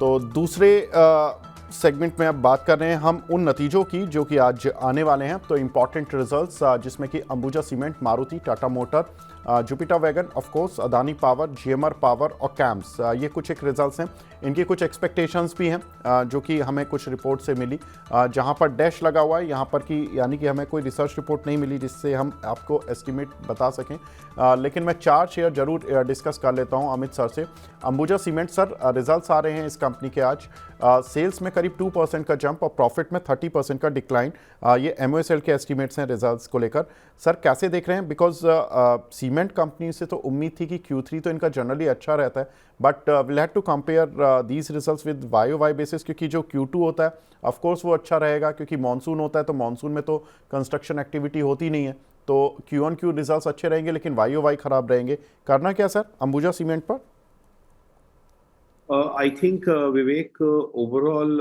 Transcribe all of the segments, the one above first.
तो दूसरे सेगमेंट में अब बात कर रहे हैं हम उन नतीजों की जो कि आज आने वाले हैं। तो इम्पॉर्टेंट रिजल्ट्स जिसमें कि Ambuja cement, Maruti, Tata motor, Jupiter wagon, of course Adani power, GMR power और कैम्स, ये कुछ एक रिजल्ट्स हैं। इनकी कुछ एक्सपेक्टेशंस भी हैं जो कि हमें कुछ रिपोर्ट से मिली, जहां पर डैश लगा हुआ है यहाँ पर कि यानी कि हमें कोई रिसर्च रिपोर्ट नहीं मिली जिससे हम आपको एस्टिमेट बता सकें। लेकिन मैं 4 शेयर जरूर डिस्कस कर लेता हूँ अमित सर से। अंबुजा सीमेंट सर, रिजल्ट्स आ रहे हैं इस कंपनी के आज। सेल्स में करीब 2% का जंप और प्रॉफिट में 30% का डिक्लाइन। ये एमओएसएल के एस्टिमेट्स हैं रिजल्ट्स को लेकर। सर कैसे देख रहे हैं? बिकॉज सीमेंट कंपनी से तो उम्मीद थी कि Q3 तो इनका जनरली अच्छा रहता है, but will have to compare these results with YOY basis, क्योंकि जो Q2 होता है ऑफ कोर्स वो अच्छा रहेगा क्योंकि मानसून होता है, तो मानसून में तो कंस्ट्रक्शन एक्टिविटी होती नहीं है, तो Q1Q रिजल्ट्स अच्छे रहेंगे लेकिन YOY खराब रहेंगे। करना क्या सर अंबुजा सीमेंट पर? आई थिंक विवेक, ओवरऑल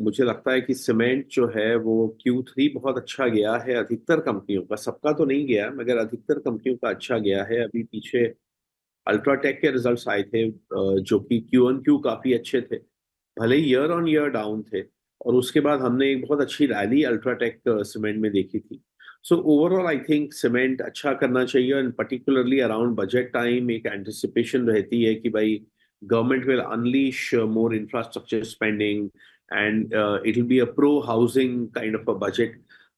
मुझे लगता है कि सीमेंट जो है वो Q3 बहुत अच्छा गया है अधिकतर कंपनियों का। सबका तो नहीं गया मगर अधिकतर कंपनियों का अच्छा गया है। अभी पीछे अल्ट्राटेक के रिजल्ट्स आए थे जो कि Q1Q काफी अच्छे थे, भले ही ईयर ऑन ईयर डाउन थे। और उसके बाद हमने एक बहुत अच्छी रैली अल्ट्राटेक सीमेंट में देखी थी। So overall I think cement अच्छा करना चाहिए, and particularly around budget time एक एंटिसिपेशन रहती है कि भाई government will unleash more infrastructure spending, and it will be a pro housing kind of a budget.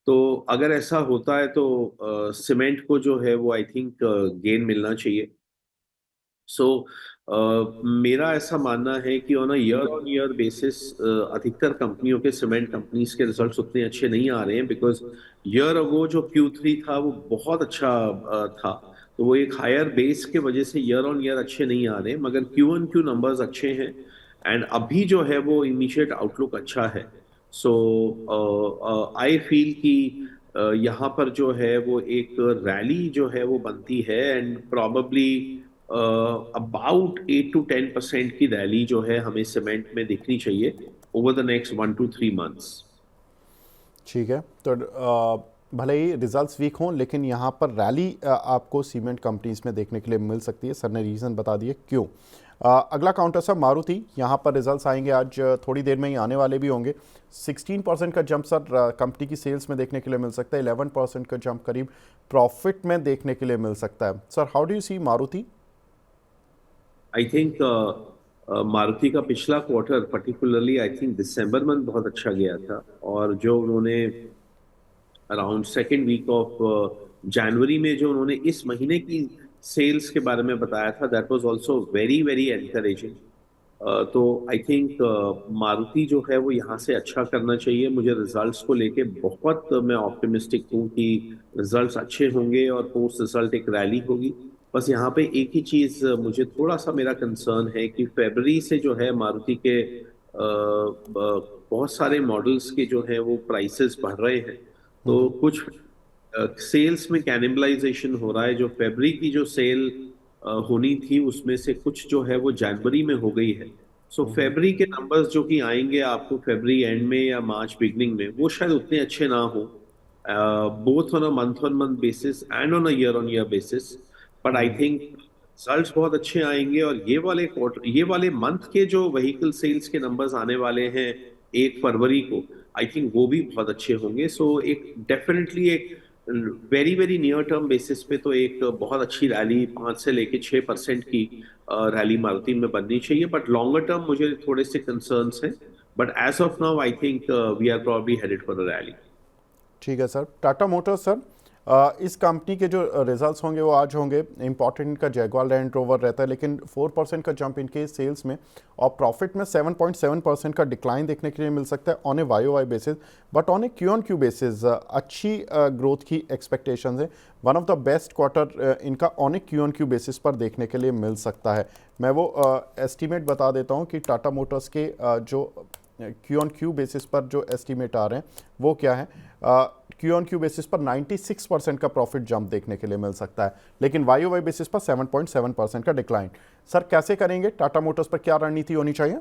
तो अगर ऐसा होता है तो सीमेंट को जो है वो आई थिंक गेन मिलना चाहिए। सो मेरा ऐसा मानना है कि on a year on year basis अधिकतर कंपनियों के सीमेंट कंपनीज के रिजल्ट्स उतने अच्छे नहीं आ रहे हैं, बिकॉज ईयर अगो जो Q3 था वो बहुत अच्छा था। तो वो एक हायर बेस के वजह से ईयर ऑन ईयर अच्छे नहीं आ रहे, मगर Q1Q नंबर्स अच्छे हैं। एंड अभी जो है वो इमीडिएट आउटलुक अच्छा है। सो आई फील कि यहाँ पर जो है वो एक रैली जो है वो बनती है, एंड प्रॉबली अबाउट 8 to 10% की रैली जो है हमें सीमेंट में दिखनी चाहिए over the next 1 to 3 months। ठीक है, तो भले ही रिजल्ट्स वीक हों लेकिन यहाँ पर रैली आपको सीमेंट कंपनीज में देखने के लिए मिल सकती है। सर ने रीज़न बता दिए क्यों। अगला काउंटर सर मारुति, यहाँ पर रिजल्ट्स आएंगे आज, थोड़ी देर में ही आने वाले भी होंगे। 16% का जंप सर कंपनी की सेल्स में देखने के लिए मिल सकता है, 11% का जंप करीब प्रॉफिट में देखने के लिए मिल सकता है। Sir how do you see Maruti? I think Maruti का पिछला quarter particularly I think December month बहुत अच्छा गया था, और जो उन्होंने around second week of January में जो उन्होंने इस महीने की सेल्स के बारे में बताया था, that was also very very encouraging. तो आई थिंक मारुति जो है वो यहाँ से अच्छा करना चाहिए। मुझे रिजल्ट्स को लेके बहुत मैं ऑप्टिमिस्टिक हूँ कि रिजल्ट्स अच्छे होंगे और पोस्ट रिजल्ट एक रैली होगी। बस यहाँ पे एक ही चीज मुझे थोड़ा सा मेरा कंसर्न है कि फरवरी से जो है मारुति के बहुत सारे मॉडल्स के जो है वो प्राइसेस बढ़ रहे हैं। तो कुछ सेल्स में कैनिबलाइजेशन हो रहा है। जो फरवरी की जो सेल होनी थी उसमें से कुछ जो है वो जनवरी में हो गई है। सो फरवरी के नंबर्स जो कि आएंगे आपको फरवरी एंड में या मार्च बिगनिंग में, वो शायद उतने अच्छे ना हो, both on month basis and on year basis. But I think results बहुत अच्छे आएंगे, और ये वाले मंथ के जो व्हीकल सेल्स के नंबर्स आने वाले हैं 1 फरवरी को, आई थिंक वो भी बहुत अच्छे होंगे। सो एक डेफिनेटली एक very very near term basis पे तो एक बहुत अच्छी रैली 5 से लेके 6% की रैली मारुति में बननी चाहिए। बट लॉन्गर टर्म मुझे थोड़े से कंसर्न्स हैं, but as of now I think we are probably headed for a rally. ठीक है सर। टाटा मोटर्स सर, इस कंपनी के जो रिजल्ट्स होंगे वो आज होंगे। इंपॉर्टेंट इनका जैगवार लैंड रोवर रहता है, लेकिन 4% का जंप इनके सेल्स में और प्रॉफिट में 7.7% का डिक्लाइन देखने के लिए मिल सकता है on A YOY basis. But on A Q1Q basis अच्छी ग्रोथ की एक्सपेक्टेशंस है। One of the best quarter इनका ऑन ए Q1Q बेसिस पर देखने के लिए मिल सकता है। मैं वो एस्टीमेट बता देता हूँ कि टाटा मोटर्स के जो Q1Q बेसिस पर जो एस्टीमेट आ रहे हैं वो क्या है। Q1Q बेसिस पर 96% का प्रॉफिट जंप देखने के लिए मिल सकता है, लेकिन YOY बेसिस पर 7.7% का डिक्लाइन। सर कैसे करेंगे? टाटा मोटर्स पर क्या रणनीति होनी चाहिए?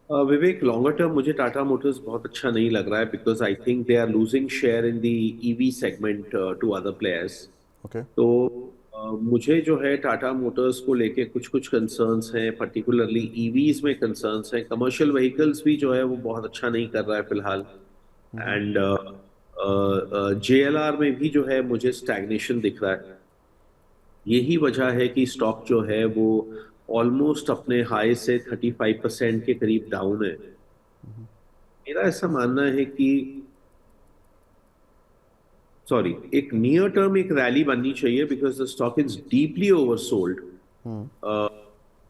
विवेक, लॉन्गर टर्म मुझे टाटा मोटर्स बहुत अच्छा नहीं लग रहा है, because I think they are losing share in the EV segment to other players. Okay. तो मुझे जो है टाटा मोटर्स को लेके कुछ कुछ कंसर्न्स हैं, पर्टिकुलरली ईवीज में कंसर्न्स हैं। कमर्शियल व्हीकल्स भी जो है वो बहुत अच्छा नहीं कर रहा है फिलहाल। एंड जेएलआर में भी जो है मुझे स्टैग्नेशन दिख रहा है। यही वजह है कि स्टॉक जो है वो ऑलमोस्ट अपने हाई से 35% के करीब डाउन है। मेरा ऐसा मानना है कि सॉरी, एक नियर टर्म एक रैली बननी चाहिए because the stock is deeply oversold.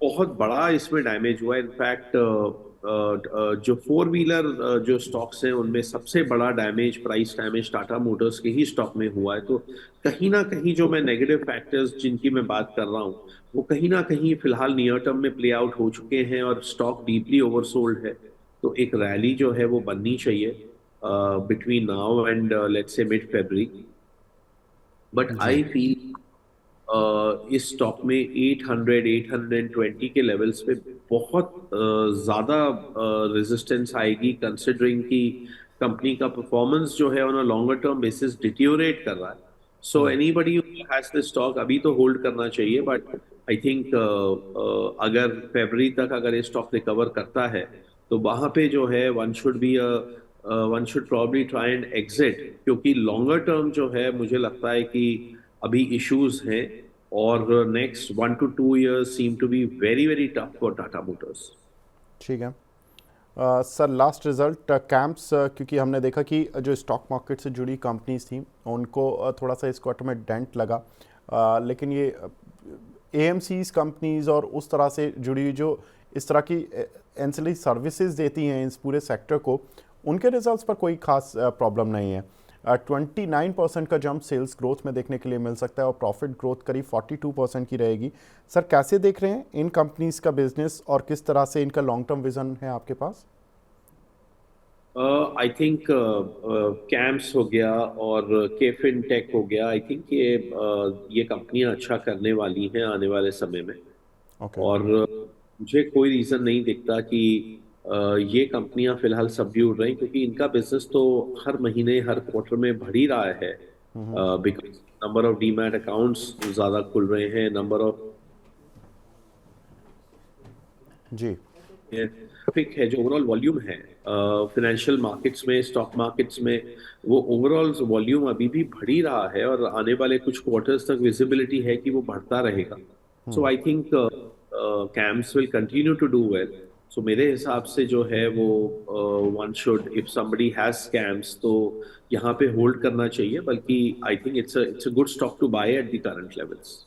बहुत बड़ा इसमें डैमेज हुआ है। इनफैक्ट जो फोर व्हीलर जो स्टॉक्स हैं उनमें सबसे बड़ा damage, price damage Tata Motors के ही स्टॉक में हुआ है। तो कहीं ना कहीं जो मैं नेगेटिव फैक्टर्स जिनकी मैं बात कर रहा हूँ वो कहीं ना कहीं फिलहाल नियर टर्म में प्ले आउट हो चुके हैं और स्टॉक डीपली ओवरसोल्ड है। तो एक रैली जो है वो बननी चाहिए between now and let's say mid February। But जी। आई फील इस स्टॉक में 800 820 के लेवल्स पे बहुत ज्यादा रेजिस्टेंस आएगी, कंसिडरिंग कि कंपनी का परफॉर्मेंस जो है on a longer term basis deteriorate कर रहा है। So anybody has this stock अभी तो होल्ड करना चाहिए। बट आई थिंक अगर फरवरी तक अगर ये स्टॉक रिकवर करता है तो वहां पे जो है one should probably try and exit, क्योंकि लॉन्गर टर्म जो है मुझे लगता है कि अभी इश्यूज हैं और next 1 to 2 years seem to be very very tough for Tata Motors. ठीक है। सर लास्ट रिजल्ट कैंप्स, क्योंकि हमने देखा कि जो स्टॉक मार्केट से जुड़ी कंपनीज थी उनको थोड़ा सा इस क्वार्टर में डेंट लगा, लेकिन ये एएमसीज कंपनीज और उस तरह से जुड़ी हुई जो इस तरह की एंसिलरी सर्विसेज देती हैं इस पूरे सेक्टर को, उनके रिजल्ट्स पर कोई खास प्रॉब्लम नहीं है। 29% का जंप सेल्स ग्रोथ में देखने के लिए मिल सकता है और प्रॉफिट ग्रोथ करीब 42% की रहेगी। सर कैसे देख रहे हैं इन कंपनीज का बिजनेस और किस तरह से इनका लॉन्ग टर्म विजन है आपके पास? आई थिंक कैम्प्स हो गया और केफिन टेक हो गया। आई थिंक ये कंपनियां अच्छा करने वाली हैं आने वाले समय में। ओके। और मुझे कोई रीजन नहीं दिखता कि ये कंपनियां फिलहाल सबड्यूड रही, क्योंकि इनका बिजनेस तो हर महीने हर क्वार्टर में बढ़ ही रहा है। Because number of demat accounts ज्यादा खुल रहे हैं, नंबर ऑफ जी। ट्रैफिक है, जो ओवरऑल वॉल्यूम है फाइनेंशियल मार्केट्स में, स्टॉक मार्केट्स में, वो ओवरऑल वॉल्यूम अभी भी बढ़ ही रहा है और आने वाले कुछ क्वार्टर्स तक विजिबिलिटी है कि वो बढ़ता रहेगा। So I think CAMS will continue to do well. So मेरे हिसाब से जो है वो one should, if somebody has CAMS तो यहाँ पे होल्ड करना चाहिए। बल्कि I think it's a good stock to buy at the current levels.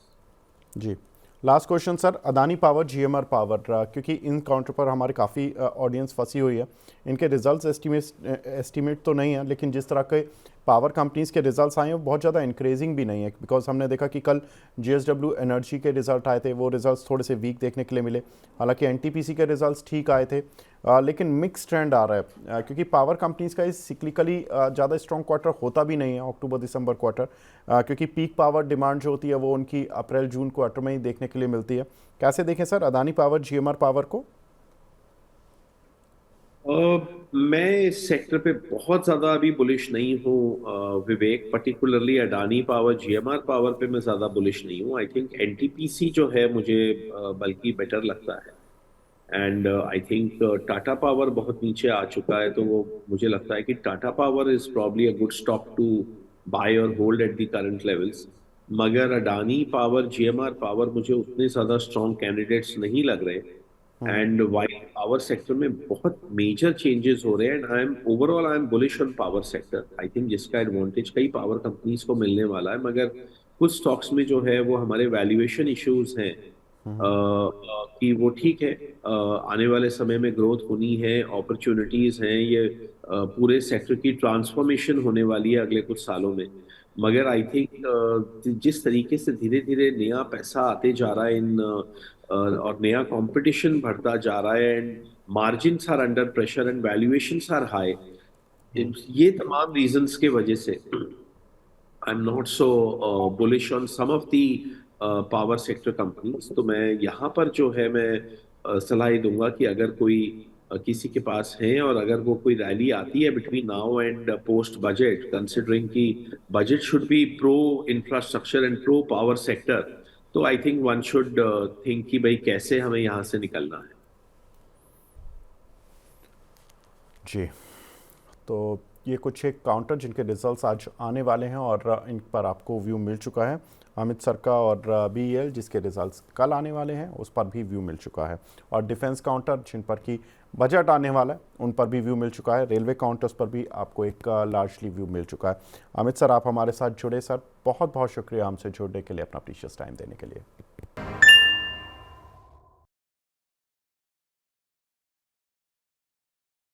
जी। Last question sir, Adani power, GMR power, क्योंकि इन काउंटर पर हमारे काफ़ी ऑडियंस फंसी हुई है। इनके रिजल्ट्स एस्टीमेट तो नहीं है, लेकिन जिस तरह के पावर कंपनीज के रिजल्ट्स आए हैं वो बहुत ज़्यादा इंक्रेजिंग भी नहीं है, बिकॉज हमने देखा कि कल जेएसडब्ल्यू एनर्जी के रिजल्ट आए थे, वो रिजल्ट्स थोड़े से वीक देखने के लिए मिले। हालांकि एनटीपीसी के रिजल्ट्स ठीक आए थे, लेकिन मिक्स ट्रेंड आ रहा है, क्योंकि पावर कंपनीज का इस सिक्लिकली ज़्यादा स्ट्रॉन्ग क्वार्टर होता भी नहीं है अक्टूबर दिसंबर क्वार्टर, क्योंकि पीक पावर डिमांड जो होती है वो उनकी अप्रैल जून क्वार्टर में ही देखने के लिए मिलती है। कैसे देखें sir Adani power, GMR power को? मैं इस सेक्टर पे बहुत ज्यादा अभी बुलिश नहीं हूँ Vivek. Particularly Adani power, GMR power पे मैं ज्यादा बुलिश नहीं हूँ। आई थिंक एनटीपीसी जो है मुझे बल्कि बेटर लगता है। And I think Tata power बहुत नीचे आ चुका है, तो वो मुझे लगता है कि Tata power is probably a good stock to buy और hold at the current levels. मगर अडानी पावर, जीएमआर पावर मुझे उतने ज्यादा स्ट्रॉन्ग कैंडिडेट्स नहीं लग रहे। एंड वाइल पावर सेक्टर में बहुत मेजर चेंजेस हो रहे हैं, and I am bullish on power sector. I think जिसका एडवांटेज कई पावर कंपनीज को मिलने वाला है। मगर कुछ स्टॉक्स में जो है वो हमारे वैल्यूएशन इश्यूज हैं कि वो ठीक है, आने वाले समय में ग्रोथ होनी है, अपॉर्चुनिटीज हैं, ये पूरे सेक्टर की ट्रांसफॉर्मेशन होने वाली है अगले कुछ सालों में। मगर आई थिंक जिस तरीके से धीरे धीरे नया पैसा आते जा रहा है इन और नया कंपटीशन बढ़ता जा रहा है, and margins are under pressure and valuations are high, ये तमाम रीजंस के वजह से I am not so bullish on some of the power sector companies. तो मैं यहाँ पर जो है मैं सलाह ही दूंगा कि अगर कोई किसी के पास हैं, और अगर वो कोई रैली आती है between now and post budget, considering कि budget should be pro infrastructure and pro power sector, तो I think one should think कि भाई कैसे हमें यहाँ से निकलना है। जी, तो ये कुछ एक काउंटर जिनके रिजल्ट्स आज आने वाले हैं और इन पर आपको व्यू मिल चुका है। अमित सर का और BEL जिसके रिजल्ट्स कल आने वाले हैं उस पर भी व्यू मिल चुका है। और डिफेंस काउंटर जिन पर की बजट आने वाला है उन पर भी व्यू मिल चुका है। रेलवे काउंटर्स पर भी आपको एक लार्जली व्यू मिल चुका है। अमित सर, आप हमारे साथ जुड़े सर, बहुत बहुत शुक्रिया हमसे जुड़ने के लिए, अपना प्रीशियस टाइम देने के लिए।